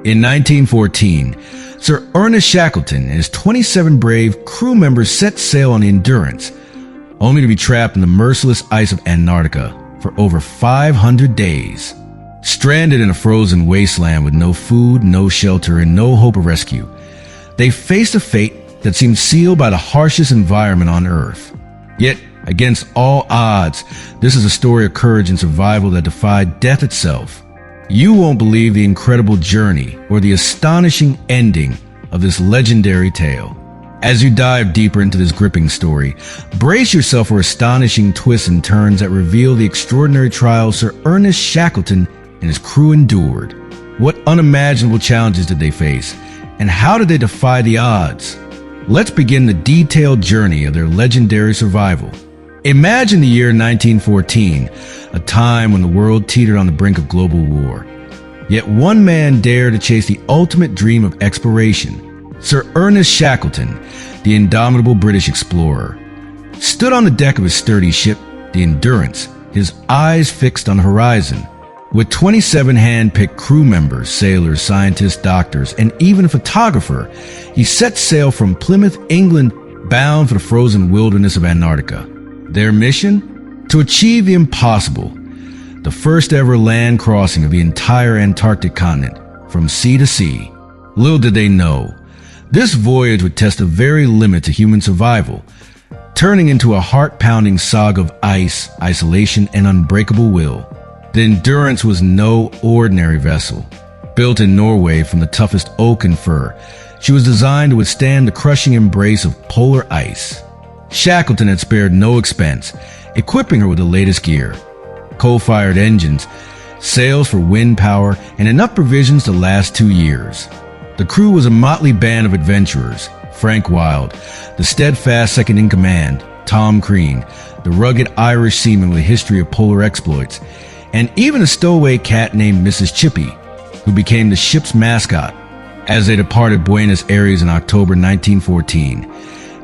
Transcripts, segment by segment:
In 1914, Sir Ernest Shackleton and his 27 brave crew members set sail on the Endurance, only to be trapped in the merciless ice of Antarctica for over 500 days. Stranded in a frozen wasteland with no food, no shelter, and no hope of rescue, they faced a fate that seemed sealed by the harshest environment on Earth. Yet, against all odds, this is a story of courage and survival that defied death itself. You won't believe the incredible journey or the astonishing ending of this legendary tale. As you dive deeper into this gripping story, brace yourself for astonishing twists and turns that reveal the extraordinary trials Sir Ernest Shackleton and his crew endured. What unimaginable challenges did they face, and how did they defy the odds? Let's begin the detailed journey of their legendary survival. Imagine the year 1914, a time when the world teetered on the brink of global war. Yet one man dared to chase the ultimate dream of exploration. Sir Ernest Shackleton, the indomitable British explorer, stood on the deck of his sturdy ship, the Endurance, his eyes fixed on the horizon. With 27 hand-picked crew members, sailors, scientists, doctors, and even a photographer, he set sail from Plymouth, England, bound for the frozen wilderness of Antarctica. Their mission? To achieve the impossible, the first ever land crossing of the entire Antarctic continent, from sea to sea. Little did they know, this voyage would test the very limit to human survival, turning into a heart-pounding saga of ice, isolation, and unbreakable will. The Endurance was no ordinary vessel. Built in Norway from the toughest oak and fir, she was designed to withstand the crushing embrace of polar ice. Shackleton had spared no expense, equipping her with the latest gear. Coal-fired engines, sails for wind power, and enough provisions to last 2 years. The crew was a motley band of adventurers. Frank Wild, the steadfast second-in-command, Tom Crean, the rugged Irish seaman with a history of polar exploits, and even a stowaway cat named Mrs. Chippy, who became the ship's mascot. As they departed Buenos Aires in October 1914,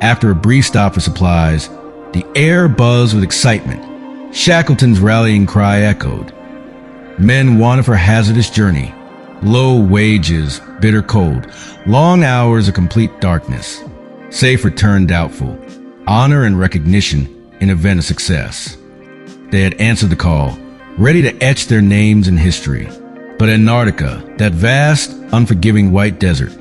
after a brief stop for supplies, the air buzzed with excitement. Shackleton's rallying cry echoed. Men wanted for a hazardous journey. Low wages, bitter cold, long hours of complete darkness. Safe return doubtful. Honor and recognition in event of success. They had answered the call, ready to etch their names in history. But Antarctica, that vast, unforgiving white desert,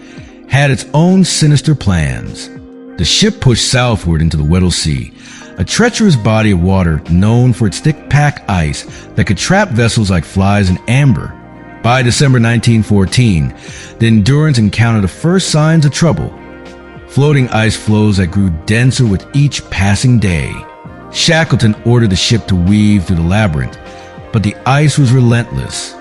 had its own sinister plans. The ship pushed southward into the Weddell Sea, a treacherous body of water known for its thick pack ice that could trap vessels like flies in amber. By December 1914, the Endurance encountered the first signs of trouble. Floating ice floes that grew denser with each passing day. Shackleton ordered the ship to weave through the labyrinth, but the ice was relentless.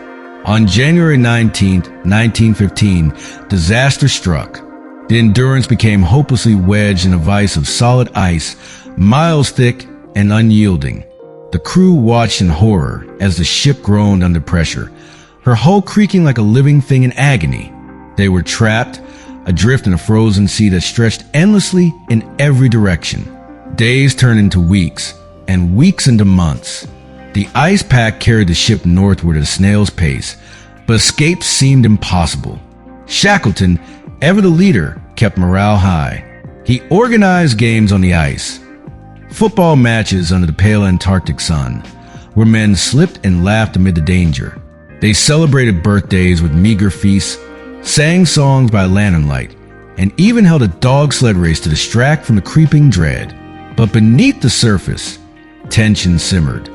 On January 19, 1915, disaster struck. The Endurance became hopelessly wedged in a vise of solid ice, miles thick and unyielding. The crew watched in horror as the ship groaned under pressure, her hull creaking like a living thing in agony. They were trapped, adrift in a frozen sea that stretched endlessly in every direction. Days turned into weeks, and weeks into months. The ice pack carried the ship northward at a snail's pace, but escape seemed impossible. Shackleton, ever the leader, kept morale high. He organized games on the ice. Football matches under the pale Antarctic sun, where men slipped and laughed amid the danger. They celebrated birthdays with meager feasts, sang songs by lantern light, and even held a dog sled race to distract from the creeping dread. But beneath the surface, tension simmered.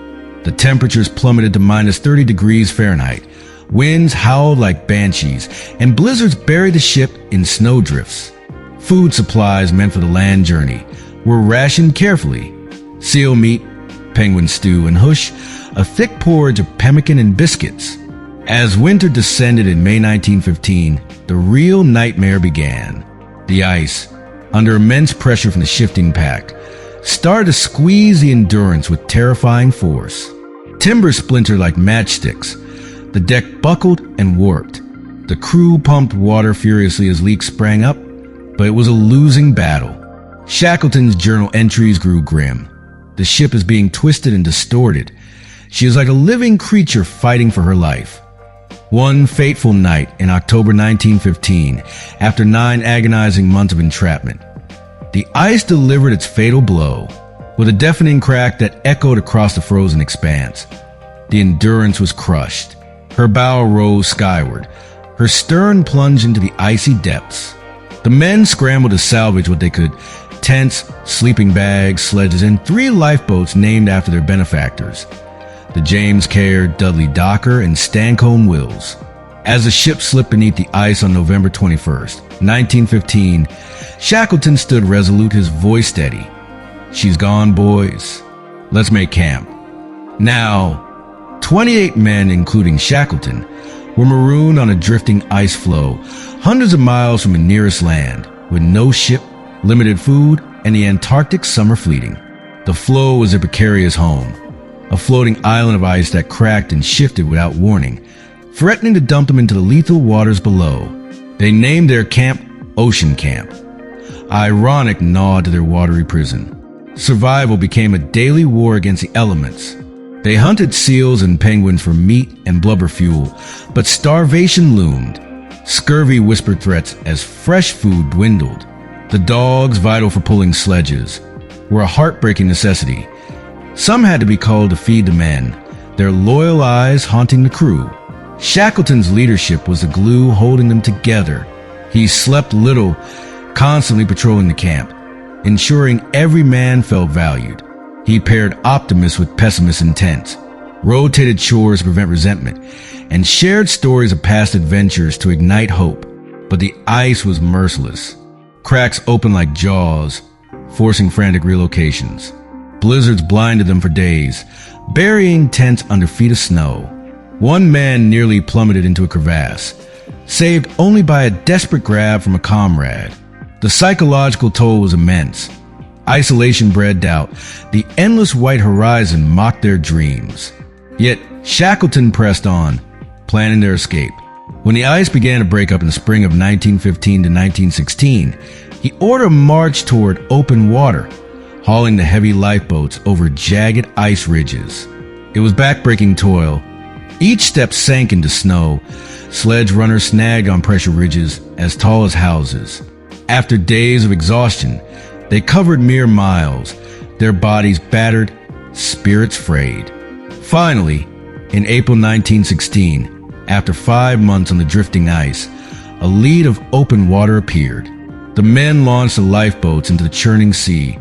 The temperatures plummeted to minus 30 degrees Fahrenheit. Winds howled like banshees, and blizzards buried the ship in snowdrifts. Food supplies meant for the land journey were rationed carefully. Seal meat, penguin stew, and hush, a thick porridge of pemmican and biscuits. As winter descended in May 1915, the real nightmare began. The ice, under immense pressure from the shifting pack, started to squeeze the Endurance with terrifying force. Timber splintered like matchsticks. The deck buckled and warped. The crew pumped water furiously as leaks sprang up, but it was a losing battle. Shackleton's journal entries grew grim. The ship is being twisted and distorted. She is like a living creature fighting for her life. One fateful night in October 1915, after 9 agonizing months of entrapment, the ice delivered its fatal blow with a deafening crack that echoed across the frozen expanse. The Endurance was crushed. Her bow rose skyward. Her stern plunged into the icy depths. The men scrambled to salvage what they could: tents, sleeping bags, sledges, and 3 lifeboats named after their benefactors, the James Caird, Dudley Docker, and Stancomb Wills. As the ship slipped beneath the ice on November 21st, 1915, Shackleton stood resolute, his voice steady. "She's gone, boys. Let's make camp." Now, 28 men, including Shackleton, were marooned on a drifting ice floe, hundreds of miles from the nearest land, with no ship, limited food, and the Antarctic summer fleeting. The floe was their precarious home, a floating island of ice that cracked and shifted without warning, threatening to dump them into the lethal waters below. They named their camp Ocean Camp, ironic nod to their watery prison. Survival became a daily war against the elements. They hunted seals and penguins for meat and blubber fuel, but starvation loomed. Scurvy whispered threats as fresh food dwindled. The dogs, vital for pulling sledges, were a heartbreaking necessity. Some had to be called to feed the men, their loyal eyes haunting the crew. Shackleton's leadership was the glue holding them together. He slept little, constantly patrolling the camp, ensuring every man felt valued. He paired optimists with pessimists in tents, rotated chores to prevent resentment, and shared stories of past adventures to ignite hope. But the ice was merciless. Cracks opened like jaws, forcing frantic relocations. Blizzards blinded them for days, burying tents under feet of snow. One man nearly plummeted into a crevasse, saved only by a desperate grab from a comrade. The psychological toll was immense. Isolation bred doubt. The endless white horizon mocked their dreams. Yet Shackleton pressed on, planning their escape. When the ice began to break up in the spring of 1915 to 1916, he ordered a march toward open water, hauling the heavy lifeboats over jagged ice ridges. It was backbreaking toil. Each step sank into snow. Sledge runners snagged on pressure ridges as tall as houses. After days of exhaustion, they covered mere miles, their bodies battered, spirits frayed. Finally, in April 1916, after 5 months on the drifting ice, a lead of open water appeared. The men launched the lifeboats into the churning sea,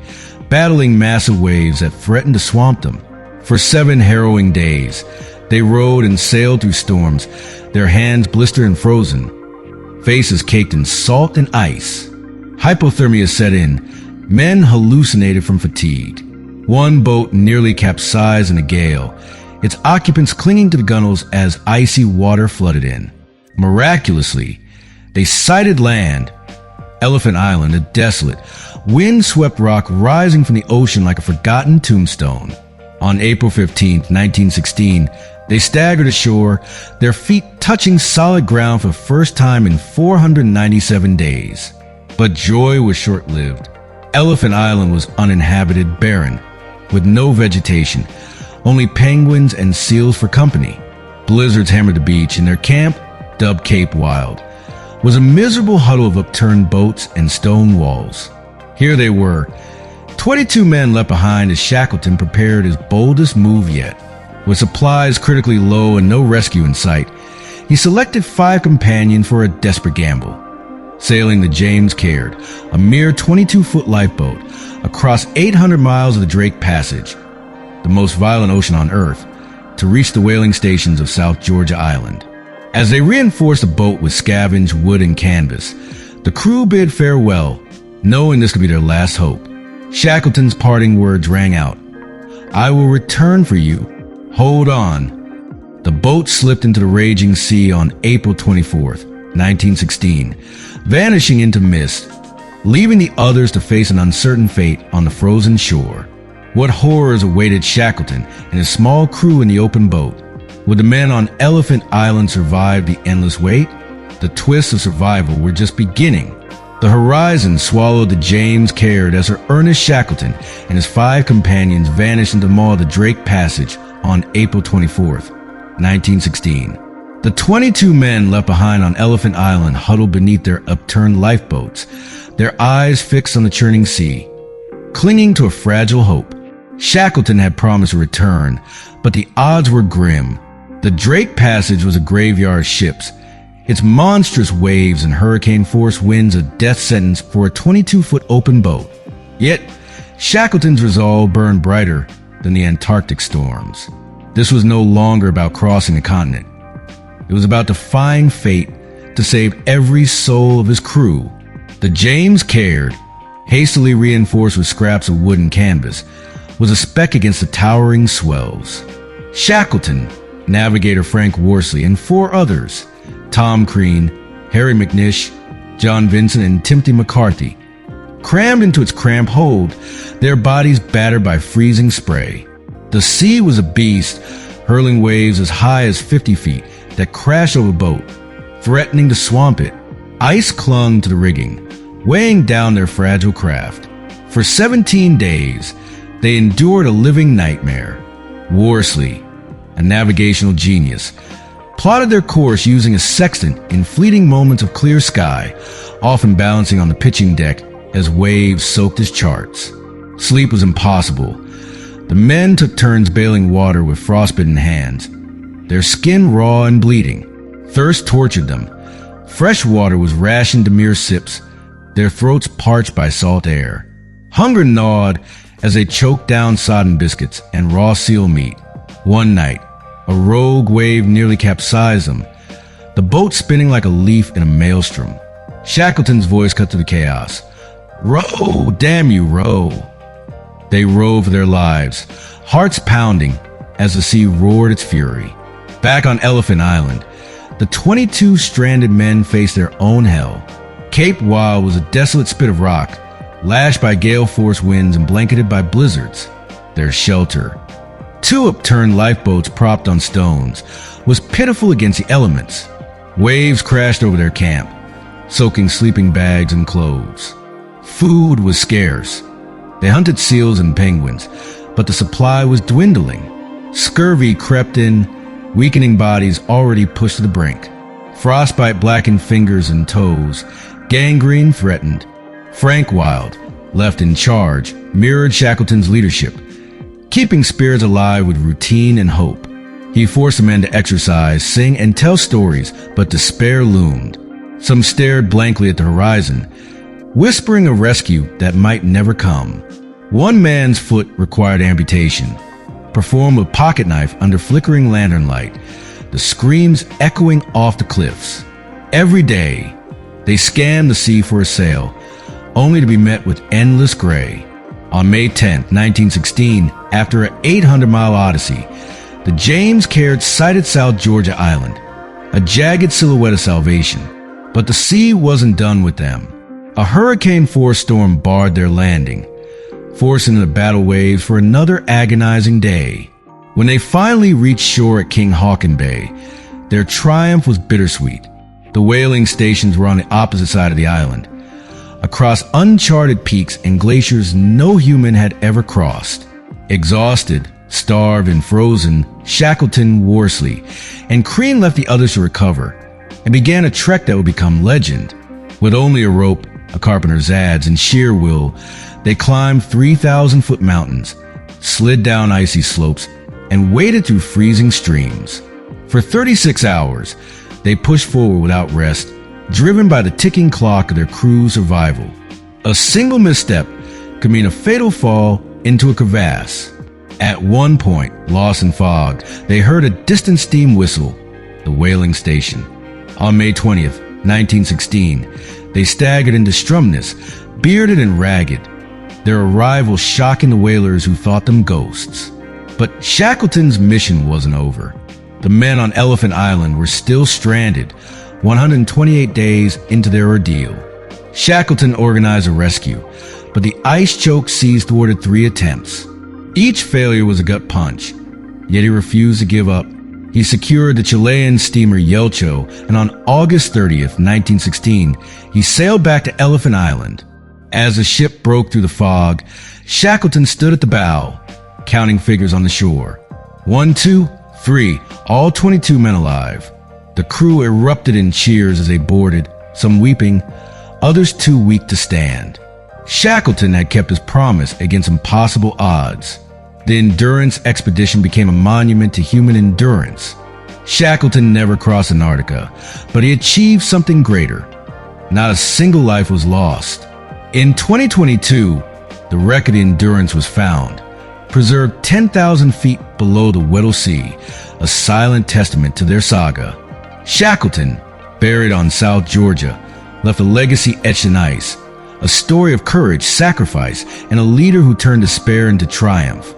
battling massive waves that threatened to swamp them. For 7 harrowing days, they rowed and sailed through storms, their hands blistered and frozen, faces caked in salt and ice. Hypothermia set in. Men hallucinated from fatigue. One boat nearly capsized in a gale, its occupants clinging to the gunwales as icy water flooded in. Miraculously, they sighted land, Elephant Island, a desolate, wind-swept rock rising from the ocean like a forgotten tombstone. On April 15, 1916, they staggered ashore, their feet touching solid ground for the first time in 497 days. But joy was short-lived. Elephant Island was uninhabited, barren, with no vegetation, only penguins and seals for company. Blizzards hammered the beach, and their camp, dubbed Cape Wild, was a miserable huddle of upturned boats and stone walls. Here they were, 22 men left behind as Shackleton prepared his boldest move yet. With supplies critically low and no rescue in sight, he selected 5 companions for a desperate gamble. Sailing the James Caird, a mere 22-foot lifeboat, across 800 miles of the Drake Passage, the most violent ocean on Earth, to reach the whaling stations of South Georgia Island. As they reinforced the boat with scavenged wood and canvas, the crew bid farewell, knowing this could be their last hope. Shackleton's parting words rang out, "I will return for you. Hold on." The boat slipped into the raging sea on April 24th, 1916, vanishing into mist, leaving the others to face an uncertain fate on the frozen shore. What horrors awaited Shackleton and his small crew in the open boat? Would the men on Elephant Island survive the endless wait? The twists of survival were just beginning. The horizon swallowed the James Caird as Sir Ernest Shackleton and his 5 companions vanished into the maw of the Drake Passage on April 24th, 1916. The 22 men left behind on Elephant Island huddled beneath their upturned lifeboats, their eyes fixed on the churning sea, clinging to a fragile hope. Shackleton had promised a return, but the odds were grim. The Drake Passage was a graveyard of ships, its monstrous waves and hurricane-force winds a death sentence for a 22-foot open boat. Yet, Shackleton's resolve burned brighter than the Antarctic storms. This was no longer about crossing a continent. It was about defying fate to save every soul of his crew. The James Caird, hastily reinforced with scraps of wood and canvas, was a speck against the towering swells. Shackleton, navigator Frank Worsley, and 4 others, Tom Crean, Harry McNish, John Vincent, and Timothy McCarthy, crammed into its cramped hold, their bodies battered by freezing spray. The sea was a beast, hurling waves as high as 50 feet that crashed over the boat, threatening to swamp it. Ice clung to the rigging, weighing down their fragile craft. For 17 days, they endured a living nightmare. Worsley, a navigational genius, plotted their course using a sextant in fleeting moments of clear sky, often balancing on the pitching deck as waves soaked his charts. Sleep was impossible. The men took turns bailing water with frostbitten hands, their skin raw and bleeding. Thirst tortured them. Fresh water was rationed to mere sips, their throats parched by salt air. Hunger gnawed as they choked down sodden biscuits and raw seal meat. One night, a rogue wave nearly capsized them, the boat spinning like a leaf in a maelstrom. Shackleton's voice cut through the chaos. "Row, damn you, row." They rowed for their lives, hearts pounding as the sea roared its fury. Back on Elephant Island, the 22 stranded men faced their own hell. Cape Wild was a desolate spit of rock, lashed by gale-force winds and blanketed by blizzards. Their shelter, 2 upturned lifeboats propped on stones, was pitiful against the elements. Waves crashed over their camp, soaking sleeping bags and clothes. Food was scarce. They hunted seals and penguins, but the supply was dwindling. Scurvy crept in, weakening bodies already pushed to the brink. Frostbite blackened fingers and toes. Gangrene threatened. Frank Wild, left in charge, mirrored Shackleton's leadership, keeping spirits alive with routine and hope. He forced the men to exercise, sing, and tell stories, but despair loomed. Some stared blankly at the horizon, whispering a rescue that might never come. One man's foot required amputation, performed with pocket knife under flickering lantern light, the screams echoing off the cliffs. Every day, they scanned the sea for a sail, only to be met with endless gray. On May 10, 1916, after an 800-mile odyssey, the James Caird sighted South Georgia Island, a jagged silhouette of salvation. But the sea wasn't done with them. A hurricane-force storm barred their landing, forcing the battle waves for another agonizing day. When they finally reached shore at King Haakon Bay, their triumph was bittersweet. The whaling stations were on the opposite side of the island, across uncharted peaks and glaciers no human had ever crossed. Exhausted, starved, and frozen, Shackleton, Worsley, and Crean left the others to recover and began a trek that would become legend. With only a rope, a carpenter's adze, and sheer will, they climbed 3,000-foot mountains, slid down icy slopes, and waded through freezing streams. For 36 hours, they pushed forward without rest, driven by the ticking clock of their crew's survival. A single misstep could mean a fatal fall into a crevasse. At one point, lost in fog, they heard a distant steam whistle, the whaling station. On May 20th, 1916, they staggered into Stromness, bearded and ragged, their arrival shocking the whalers who thought them ghosts. But Shackleton's mission wasn't over. The men on Elephant Island were still stranded, 128 days into their ordeal. Shackleton organized a rescue, but the ice-choked seas thwarted 3 attempts. Each failure was a gut punch, yet he refused to give up. He secured the Chilean steamer Yelcho, and on August 30th, 1916, he sailed back to Elephant Island. As the ship broke through the fog, Shackleton stood at the bow, counting figures on the shore. 1, 2, 3, all 22 men alive. The crew erupted in cheers as they boarded, some weeping, others too weak to stand. Shackleton had kept his promise against impossible odds. The Endurance expedition became a monument to human endurance. Shackleton never crossed Antarctica, but he achieved something greater. Not a single life was lost. In 2022, the wreck of the Endurance was found, preserved 10,000 feet below the Weddell Sea, a silent testament to their saga. Shackleton, buried on South Georgia, left a legacy etched in ice, a story of courage, sacrifice, and a leader who turned despair into triumph.